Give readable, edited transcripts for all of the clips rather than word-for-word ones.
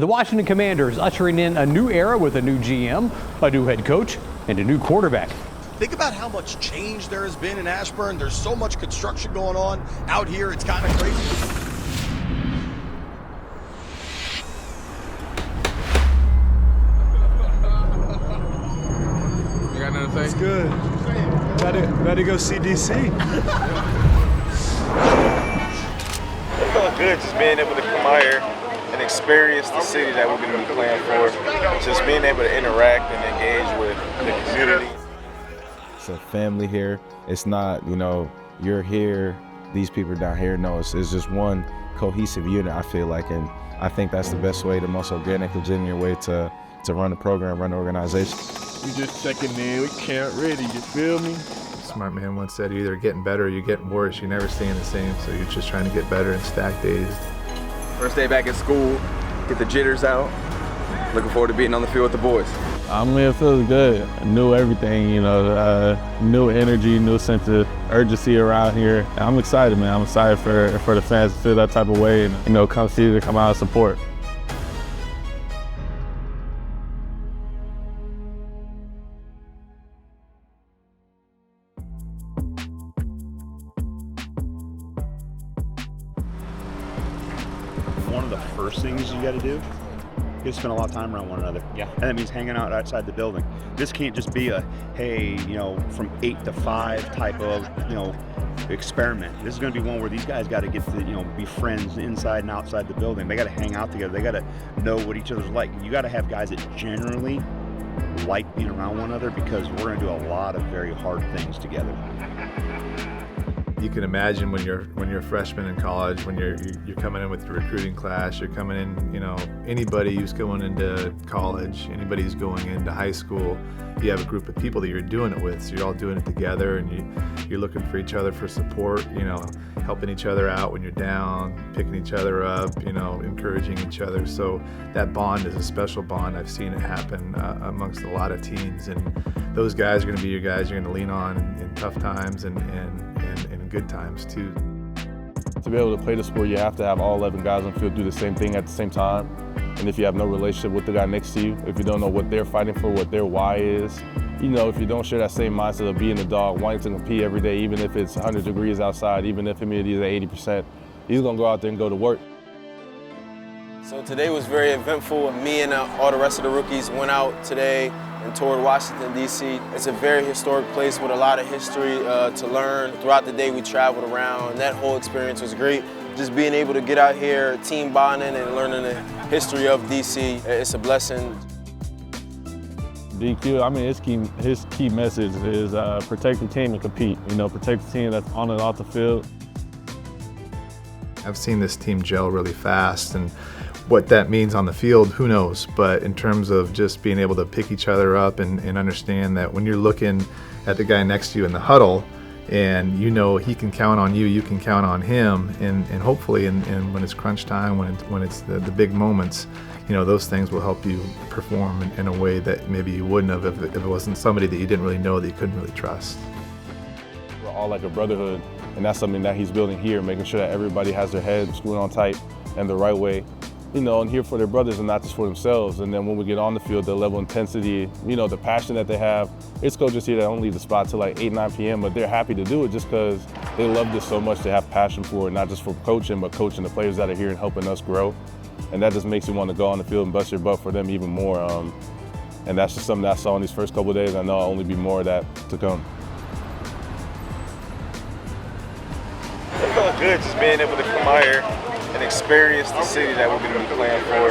The Washington Commanders ushering in a new era with a new GM, a new head coach, and a new quarterback. Think about how much change there has been in Ashburn. There's so much construction going on out here. It's kind of crazy. You got nothing to say? It's good. About to go see DC. It felt good just being able to come out here and experience the city that we're going to be playing for. Just being able to interact and engage with the community. It's a family here. It's not, you're here, these people are down here. No, it's just one cohesive unit, I feel like. And I think that's the best way, the most organic, genuine way to run the program, run the organization. We just checking in. We can't ready. You feel me? Smart man once said, you're either getting better or you're getting worse. You're never staying the same, so you're just trying to get better and stack days. First day back at school, get the jitters out. Looking forward to being on the field with the boys. It feels good. I knew everything, new energy, new sense of urgency around here. I'm excited, man. I'm excited for the fans to feel that type of way and, come see to come out and support. One of the first things you got to do is spend a lot of time around one another. Yeah. And that means hanging out outside the building. This can't just be a, hey, from 8 to 5 type of, experiment. This is going to be one where these guys got to get to, be friends inside and outside the building. They got to hang out together. They got to know what each other's like. You got to have guys that generally like being around one another because we're going to do a lot of very hard things together. You can imagine when you're a freshman in college, when you're coming in with the recruiting class, you're coming in, anybody who's going into college, anybody who's going into high school, you have a group of people that you're doing it with, so you're all doing it together, and you're looking for each other for support, helping each other out when you're down, picking each other up, encouraging each other. So that bond is a special bond. I've seen it happen amongst a lot of teams, and those guys are going to be your guys you're going to lean on in tough times and good times too. To be able to play the sport, you have to have all 11 guys on the field do the same thing at the same time. And if you have no relationship with the guy next to you, if you don't know what they're fighting for, what their why is, if you don't share that same mindset of being a dog, wanting to compete every day, even if it's 100 degrees outside, even if humidity is at 80%, he's gonna go out there and go to work. So today was very eventful. Me and all the rest of the rookies went out today and toured Washington, D.C. It's a very historic place with a lot of history to learn. Throughout the day we traveled around, and that whole experience was great. Just being able to get out here, team bonding and learning the history of D.C., it's a blessing. DQ, his key message is protect the team and compete. Protect the team that's on and off the field. I've seen this team gel really fast, and what that means on the field, who knows? But in terms of just being able to pick each other up and understand that when you're looking at the guy next to you in the huddle, and he can count on you, you can count on him, and hopefully, and when it's crunch time, when it's the big moments, those things will help you perform in a way that maybe you wouldn't have if it wasn't somebody that you didn't really know, that you couldn't really trust. We're all like a brotherhood, and that's something that he's building here, making sure that everybody has their head screwed on tight and the right way. And here for their brothers and not just for themselves. And then when we get on the field, the level of intensity, the passion that they have. It's coaches here that don't leave the spot till like 8, 9 p.m., but they're happy to do it just because they love this so much. They have passion for it, not just for coaching, but coaching the players that are here and helping us grow. And that just makes you want to go on the field and bust your butt for them even more. And that's just something that I saw in these first couple of days. I know I'll only be more of that to come. It felt good just being able to come out here and experience the city that we're going to be playing for.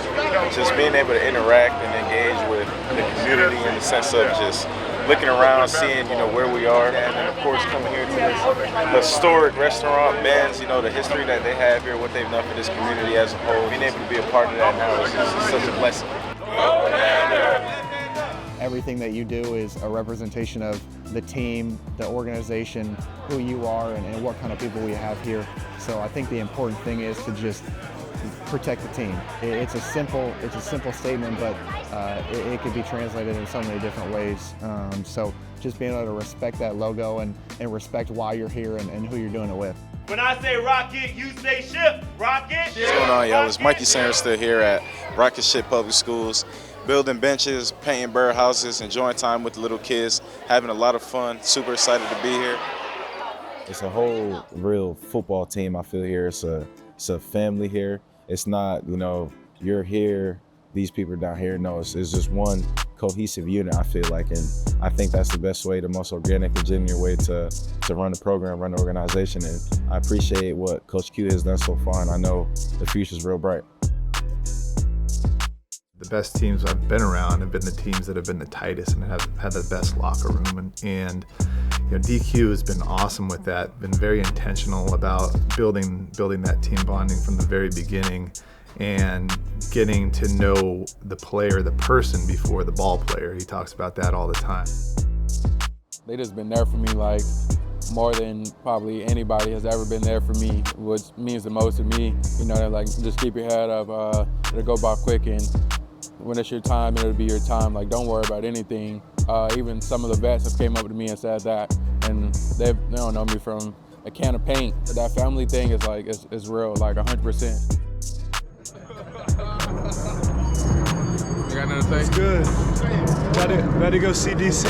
Just being able to interact and engage with the community in the sense of just looking around, seeing, where we are. And then, of course, coming here to this historic restaurant, Ben's, the history that they have here, what they've done for this community as a whole. Being able to be a part of that now is just such a blessing. Everything that you do is a representation of the team, the organization, who you are, and what kind of people we have here. So I think the important thing is to just protect the team. It's a simple statement, but it could be translated in so many different ways. So just being able to respect that logo and respect why you're here and who you're doing it with. When I say rocket, you say ship. Rocket. What's going on, y'all? It's Mikey Sanderson here at Rocket Ship Public Schools, building benches, painting birdhouses, enjoying time with the little kids, having a lot of fun. Super excited to be here. It's a whole real football team. I feel here. It's a family here. It's not, you're here, these people are down here. No, it's just one cohesive unit, I feel like, and I think that's the best way, the most organic and genuine way to run the program, run the organization, and I appreciate what Coach Q has done so far, and I know the future's real bright. The best teams I've been around have been the teams that have been the tightest and have had the best locker room, and DQ has been awesome with that, been very intentional about building that team bonding from the very beginning and getting to know the player, the person before the ball player. He talks about that all the time. They just been there for me like more than probably anybody has ever been there for me, which means the most to me. They're like, just keep your head up, it'll go by quick, and when it's your time, it'll be your time. Like, don't worry about anything. Even some of the vets have came up to me and said that, and they don't know me from a can of paint. That family thing is like, it's real, like 100%. You got nothing to say? It's good. About to go see DC.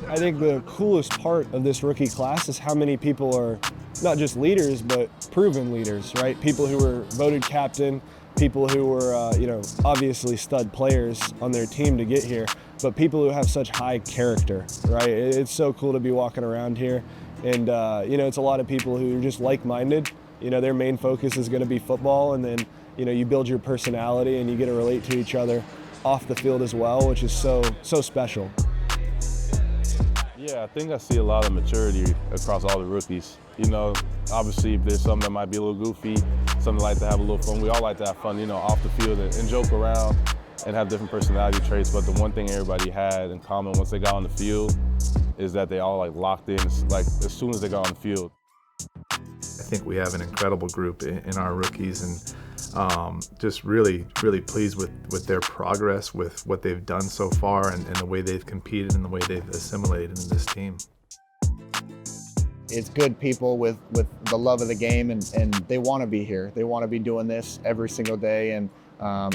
I think the coolest part of this rookie class is how many people are not just leaders, but proven leaders, right? People who were voted captain, people who were, obviously stud players on their team to get here, but people who have such high character, right? It's so cool to be walking around here. And, it's a lot of people who are just like-minded. Their main focus is going to be football, and then, you build your personality and you get to relate to each other off the field as well, which is so special. Yeah, I think I see a lot of maturity across all the rookies. Obviously if there's something that might be a little goofy, something like to have a little fun. We all like to have fun, off the field and joke around and have different personality traits. But the one thing everybody had in common once they got on the field is that they all locked in, as soon as they got on the field. I think we have an incredible group in our rookies, and just really, really pleased with their progress, with what they've done so far, and the way they've competed and the way they've assimilated in this team. It's good people with the love of the game, and they want to be here. They want to be doing this every single day, and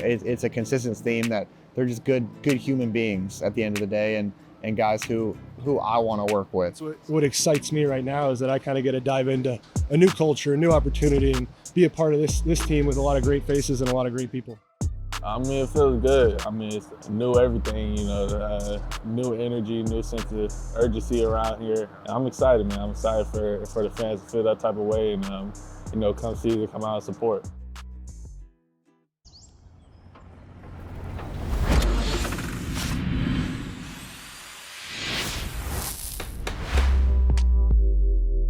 it's a consistent theme that they're just good human beings at the end of the day, and guys who I want to work with. What excites me right now is that I kind of get to dive into a new culture, a new opportunity, and be a part of this team with a lot of great faces and a lot of great people. It feels good. It's new everything, new energy, new sense of urgency around here. I'm excited, man. I'm excited for the fans to feel that type of way and, come see to come out and support.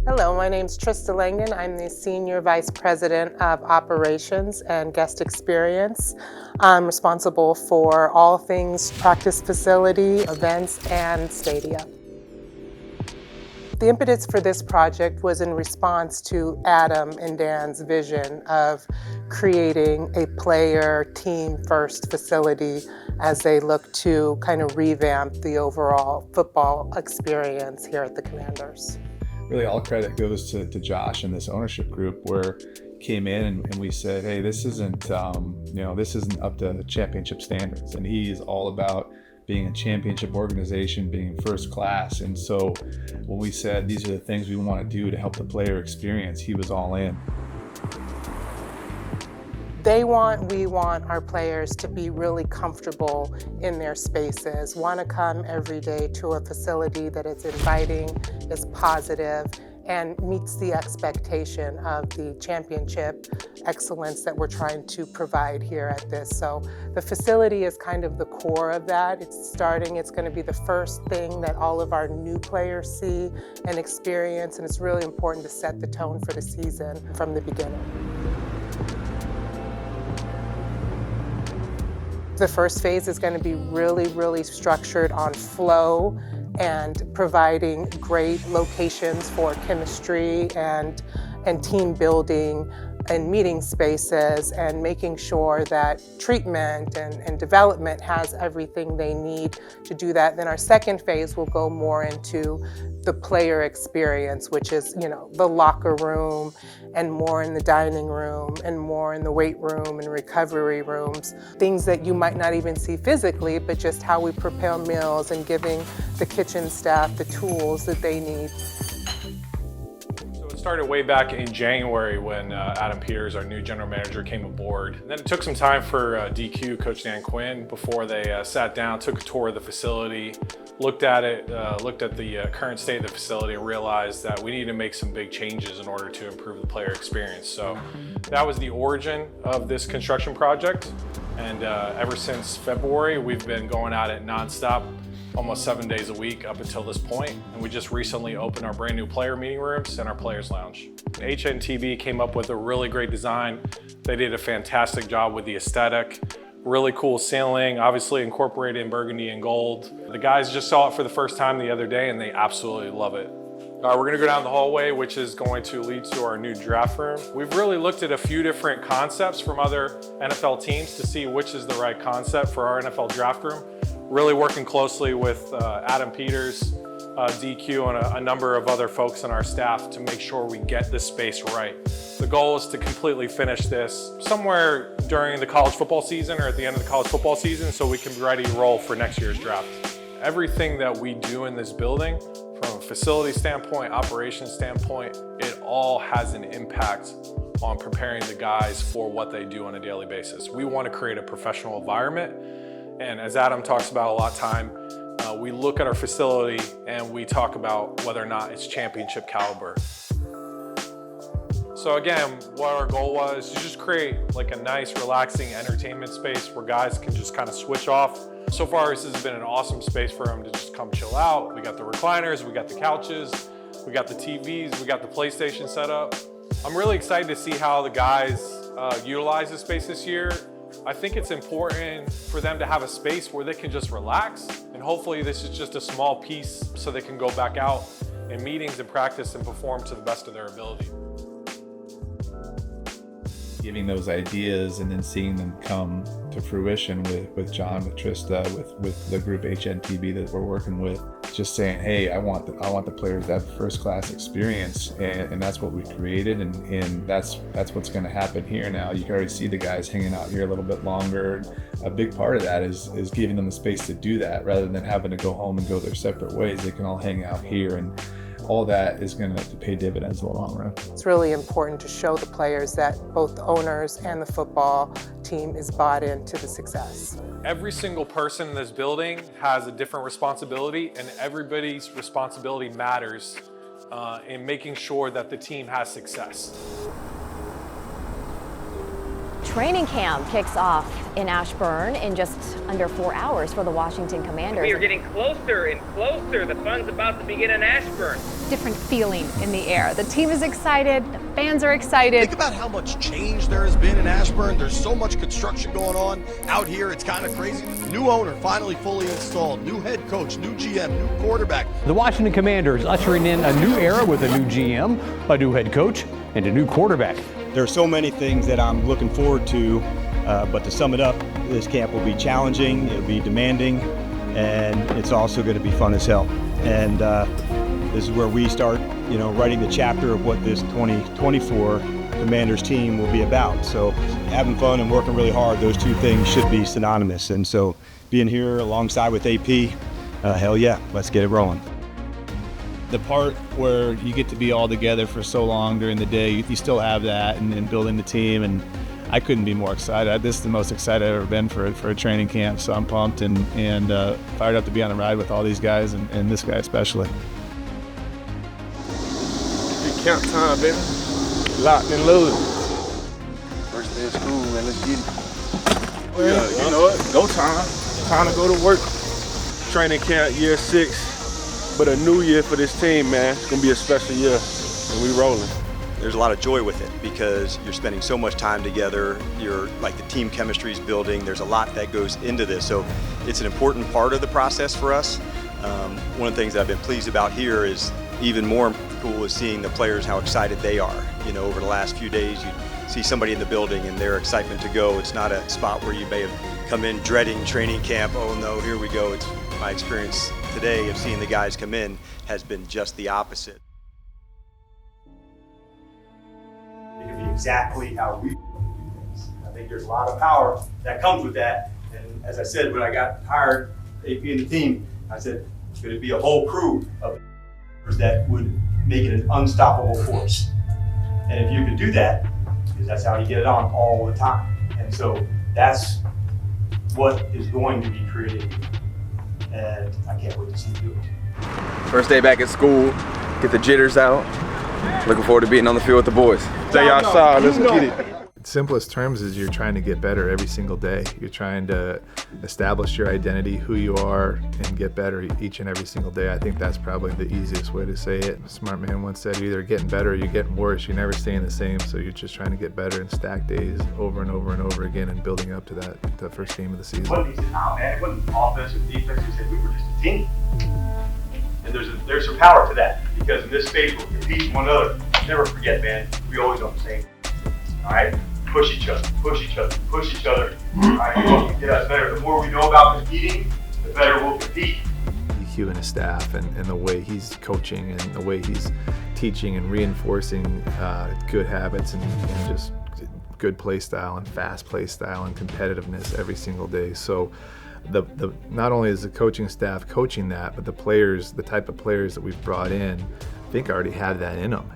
Hello, my name is Trista Langen. I'm the Senior Vice President of Operations and Guest Experience. I'm responsible for all things practice facility, events, and stadia. The impetus for this project was in response to Adam and Dan's vision of creating a player team-first facility as they look to kind of revamp the overall football experience here at the Commanders. Really all credit goes to Josh and this ownership group, where came in and we said, hey, this isn't up to championship standards. And he is all about being a championship organization, being first class. And so when we said these are the things we want to do to help the player experience, he was all in. We want our players to be really comfortable in their spaces, want to come every day to a facility that is inviting, is positive, and meets the expectation of the championship excellence that we're trying to provide here at this. So the facility is kind of the core of that. It's going to be the first thing that all of our new players see and experience, and it's really important to set the tone for the season from the beginning. The first phase is going to be really, really structured on flow and providing great locations for chemistry and team building and meeting spaces and making sure that treatment and development has everything they need to do that. Then our second phase will go more into the player experience, which is, the locker room and more in the dining room and more in the weight room and recovery rooms. Things that you might not even see physically, but just how we prepare meals and giving the kitchen staff the tools that they need. It started way back in January when Adam Peters, our new general manager, came aboard. And then it took some time for DQ, Coach Dan Quinn, before they sat down, took a tour of the facility, looked at it, looked at the current state of the facility, and realized that we needed to make some big changes in order to improve the player experience. So that was the origin of this construction project. And ever since February, we've been going at it nonstop, almost 7 days a week up until this point. And we just recently opened our brand new player meeting rooms and our players lounge. HNTB came up with a really great design. They did a fantastic job with the aesthetic. Really cool ceiling, obviously incorporated in burgundy and gold. The guys just saw it for the first time the other day and they absolutely love it. We're gonna go down the hallway, which is going to lead to our new draft room. We've really looked at a few different concepts from other NFL teams to see which is the right concept for our NFL draft room. Really working closely with Adam Peters, DQ, and a number of other folks on our staff to make sure we get this space right. The goal is to completely finish this somewhere during the college football season or at the end of the college football season so we can be ready to roll for next year's draft. Everything that we do in this building, from a facility standpoint, operations standpoint, it all has an impact on preparing the guys for what they do on a daily basis. We want to create a professional environment. And as Adam talks about a lot of time, we look at our facility and we talk about whether or not it's championship caliber. So again, what our goal was to just create like a nice, relaxing entertainment space where guys can just kind of switch off. So far, this has been an awesome space for them to just come chill out. We got the recliners, we got the couches, we got the TVs, we got the PlayStation set up. I'm really excited to see how the guys utilize the space this year. I think it's important for them to have a space where they can just relax, and hopefully this is just a small piece so they can go back out in meetings and practice and perform to the best of their ability. Giving those ideas and then seeing them come to fruition with John, with Trista, with the group HNTB that we're working with, just saying, hey, I want the players to have first class experience, and that's what we created, and that's what's going to happen here now. You can already see the guys hanging out here a little bit longer. A big part of that is giving them the space to do that rather than having to go home and go their separate ways. They can all hang out here, and all that is going to pay dividends in the long run. It's really important to show the players that both the owners and the football team is bought into the success. Every single person in this building has a different responsibility, and everybody's responsibility matters in making sure that the team has success. Training camp kicks off in Ashburn in just under 4 hours for the Washington Commanders. We are getting closer and closer. The fun's about to begin in Ashburn. Different feeling in the air. The team is excited, the fans are excited. Think about how much change there has been in Ashburn. There's so much construction going on out here. It's kind of crazy. New owner finally fully installed. New head coach, new GM, new quarterback. The Washington Commanders ushering in a new era with a new GM, a new head coach, and a new quarterback. There are so many things that I'm looking forward to, but to sum it up, this camp will be challenging, it'll be demanding, and it's also going to be fun as hell. And this is where we start, writing the chapter of what this 2024 Commanders team will be about. So having fun and working really hard, those two things should be synonymous. And so being here alongside with AP, hell yeah, let's get it rolling. The part where you get to be all together for so long during the day, you still have that, and building the team, and I couldn't be more excited. This is the most excited I've ever been for a training camp, so I'm pumped and fired up to be on the ride with all these guys and this guy especially. It's count time, baby. Locked and loaded. First day of school, man, let's get it. Well, you know what? Go time. Time to go to work. Training camp year 6. But a new year for this team, man. It's gonna be a special year, and we rolling. There's a lot of joy with it because you're spending so much time together. You're like the team chemistry is building. There's a lot that goes into this, so it's an important part of the process for us. One of the things that I've been pleased about here is even more cool is seeing the players how excited they are. Over the last few days, see somebody in the building and their excitement to go. It's not a spot where you may have come in dreading training camp. Oh no, here we go. It's my experience today of seeing the guys come in has been just the opposite. It can be exactly how we do things. I think there's a lot of power that comes with that. And as I said, when I got hired, AP and the team, I said, could it be a whole crew of that would make it an unstoppable force? And if you could do that, because that's how you get it on all the time. And so that's what is going to be created. And I can't wait to see you do it. First day back at school, get the jitters out. Looking forward to being on the field with the boys. Stay outside, let's get it. Simplest terms is you're trying to get better every single day. You're trying to establish your identity, who you are, and get better each and every single day. I think that's probably the easiest way to say it. A smart man once said, you're either getting better or you're getting worse. You're never staying the same, so you're just trying to get better and stack days over and over and over again and building up to that first game of the season. It wasn't man. It wasn't offense or defense. He said we were just a team. And there's some power to that, because in this space we'll compete one another. Never forget, man, we always on the same. All right? Push each other, push each other, push each other. All right, what can get us better. The more we know about competing, the better we'll compete. EQ and his staff and the way he's coaching and the way he's teaching and reinforcing good habits and just good play style and fast play style and competitiveness every single day. So the not only is the coaching staff coaching that, but the players, the type of players that we've brought in, I think already have that in them.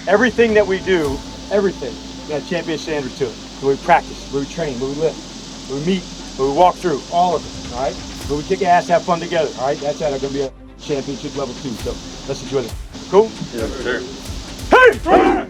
Everything that we do, everything, got a champion standard to it. The way we practice, the way we train, the way we lift, the way we meet, the way we walk through, all of it, all right? The way we kick ass, have fun together, all right? That's going to be a championship level too, so let's enjoy this. Cool? Yeah, sure. Hey!